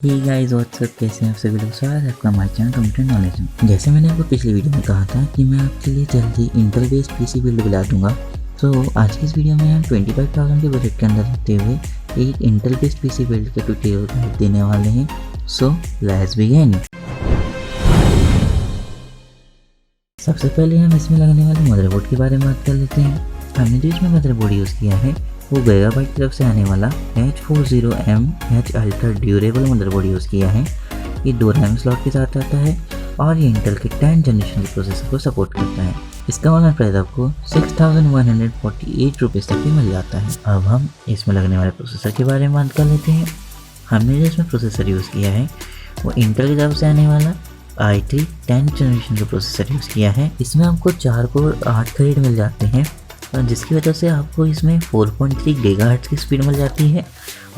Hey guys what's up, कैसे हैं आप सभी लोग। स्वागत है आपका हमारे चैनल कंप्यूटर नॉलेज में। जैसे मैंने आपको पिछली वीडियो में कहा था कि मैं आपके लिए जल्दी इंटेल बेस्ड पीसी बिल्ड बुला दूंगा। तो आज की इस वीडियो में हम 25,000 के बजट के अंदर रहते हुए एक इंटेल बेस्ड पीसी बिल्ड के ट्यूटोरियल गाइड देने वाले हैं। So let's begin. सबसे पहले हम इसमें लगने वाले मदरबोर्ड के बारे में बात कर लेते हैं। हमने जो इसमें मदरबोर्ड यूज़ किया है वो गीगाबाइट की तरफ से आने वाला H40MH ultra durable motherboard use किया है। ये 2 रैम स्लॉट के साथ आता है और ये इंटेल के 10th जनरेशन के प्रोसेसर को सपोर्ट करता है। इसका ऑनलाइन प्राइस आपको 6,148 रुपीज़ तक ही मिल जाता है। अब हम इसमें लगने वाले प्रोसेसर के बारे में बात कर लेते हैं। हमने जो इसमें प्रोसेसर यूज़ किया है वो इंटेल की तरफ से आने वाला i3 10th जनरेशन का प्रोसेसर यूज़ किया है। इसमें आपको 4 कोर 8 थ्रेड मिल जाते हैं, जिसकी वजह से आपको इसमें 4.3 गीगाहर्ट्ज की स्पीड मिल जाती है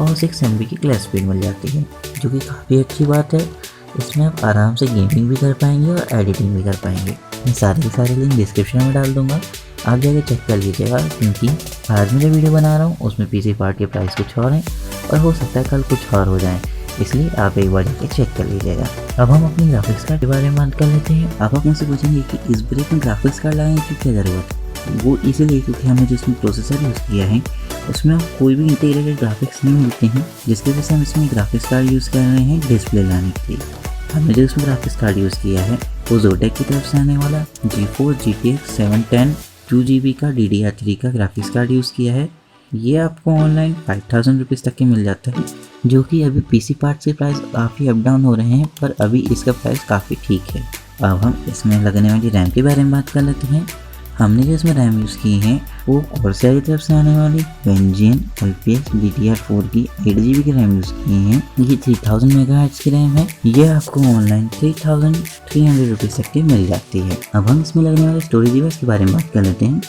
और 6 MB की क्लॉक स्पीड मिल जाती है, जो कि काफ़ी अच्छी बात है। इसमें आप आराम से गेमिंग भी कर पाएंगे और एडिटिंग भी कर पाएंगे। मैं सारे के सारे लिंक डिस्क्रिप्शन में डाल दूंगा, आप जाके चेक कर लीजिएगा। क्योंकि आज मैं जो वीडियो बना रहा हूँ उसमें पीसी पार्ट के प्राइस कुछ और हैं और हो सकता है कल कुछ और हो जाए, इसलिए आप एक बार जाके चेक कर लीजिएगा। अब हम अपनी ग्राफिक्स कार्ड के बारे में बात कर लेते हैं। आप अपने से पूछेंगे कि इस ब्रेक में ग्राफिक्स कार्ड लगाने की क्या ज़रूरत है। वो इसीलिए क्योंकि हमने जिसमें प्रोसेसर यूज़ किया है उसमें आप कोई भी इंटीग्रेटेड ग्राफिक्स नहीं मिलते हैं, जिसकी वजह से हम इसमें ग्राफिक्स कार्ड यूज़ कर रहे हैं डिस्प्ले लाने के लिए। हमने जो इसमें ग्राफिक्स कार्ड यूज़ किया है वो जोटेक की तरफ से आने वाला GeForce GTX 710 2GB का DDR3 का ग्राफिक्स कार्ड यूज़ किया है। ये आपको ऑनलाइन 5,000 रुपीज़ तक के मिल जाता है, जो कि अभी पीसी पार्ट से प्राइस काफ़ी अप डाउन हो रहे हैं, पर अभी इसका प्राइस काफ़ी ठीक है। अब हम इसमें लगने वाली रैम के बारे में बात कर लेते हैं। हमने जो इसमें रैम यूज़ की है वो Corsair की तरफ से आने वाली Vengeance LPX DDR4 की 8GB की रैम यूज़ की है। ये 3000 मेगाहर्ट्ज़ की रैम है। ये आपको ऑनलाइन 3,300 रुपीज़ तक की मिल जाती है। अब हम इसमें लगने वाले स्टोरेज डिवाइस के बारे में बात कर लेते हैं।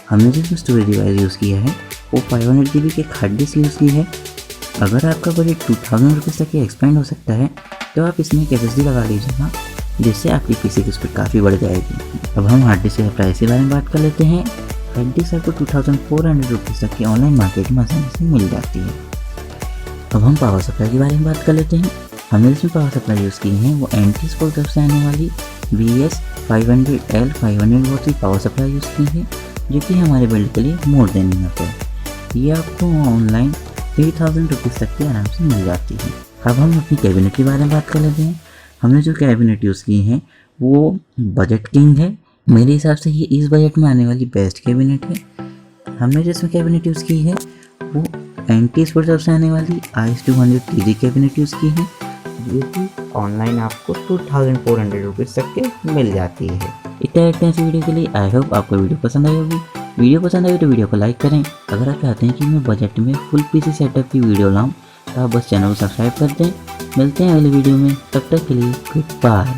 हमने जो इसमें स्टोरेज डिवाइस यूज़ किया है वो 500GB के हार्ड डिस्क यूज़ की है। अगर आपका बजट 2,000 रुपीज़ तक एक्सपेंड हो सकता है तो आप इसमें एक SSD लगा लीजिएगा, जिससे आपकी पीसी की स्पीड काफ़ी बढ़ जाएगी। अब हम हार्ड डिस्क के प्राइस के बारे में बात कर लेते हैं। हार्ड डिस्क आपको 2,400 रुपीज़ तक की ऑनलाइन मार्केट में आसानी से मिल जाती है। अब हम पावर सप्लाई के बारे में बात कर लेते हैं। हमने इसमें पावर सप्लाई यूज़ की है वो एंटीस्पोर्ट तरफ से आने वाली VS500L 500 वाट की पावर सप्लाई यूज़ की है, जो कि हमारे बिल्ड के लिए मोर देन इनफ है। ये आपको ऑनलाइन 3,000 रुपीज़ तक की आराम से मिल जाती है। अब हम अपनी कैबिनेट के बारे में बात कर लेते हैं। हमने जो कैबिनेट यूज़ की है वो बजट किंग है। मेरे हिसाब से ये इस बजट में आने वाली बेस्ट कैबिनेट है। हमने जो इसमें कैबिनेट यूज़ की है वो एंटीस्पोर्ट तरफ से आने वाली IS200 TG कैबिनेट यूज़ की है, जो कि ऑनलाइन आपको 2,400 रुपीज़ तक के मिल जाती है। इतना ऐसी वीडियो के लिए आई होप आपको वीडियो पसंद आई होगी। वीडियो पसंद आई तो वीडियो को लाइक करें। अगर आप चाहते हैं कि मैं बजट में फुल पीसी सेटअप की वीडियो लाऊं तो आप बस चैनल को सब्सक्राइब कर दें। मिलते हैं अगले वीडियो में, तब तक के लिए गुड बाय।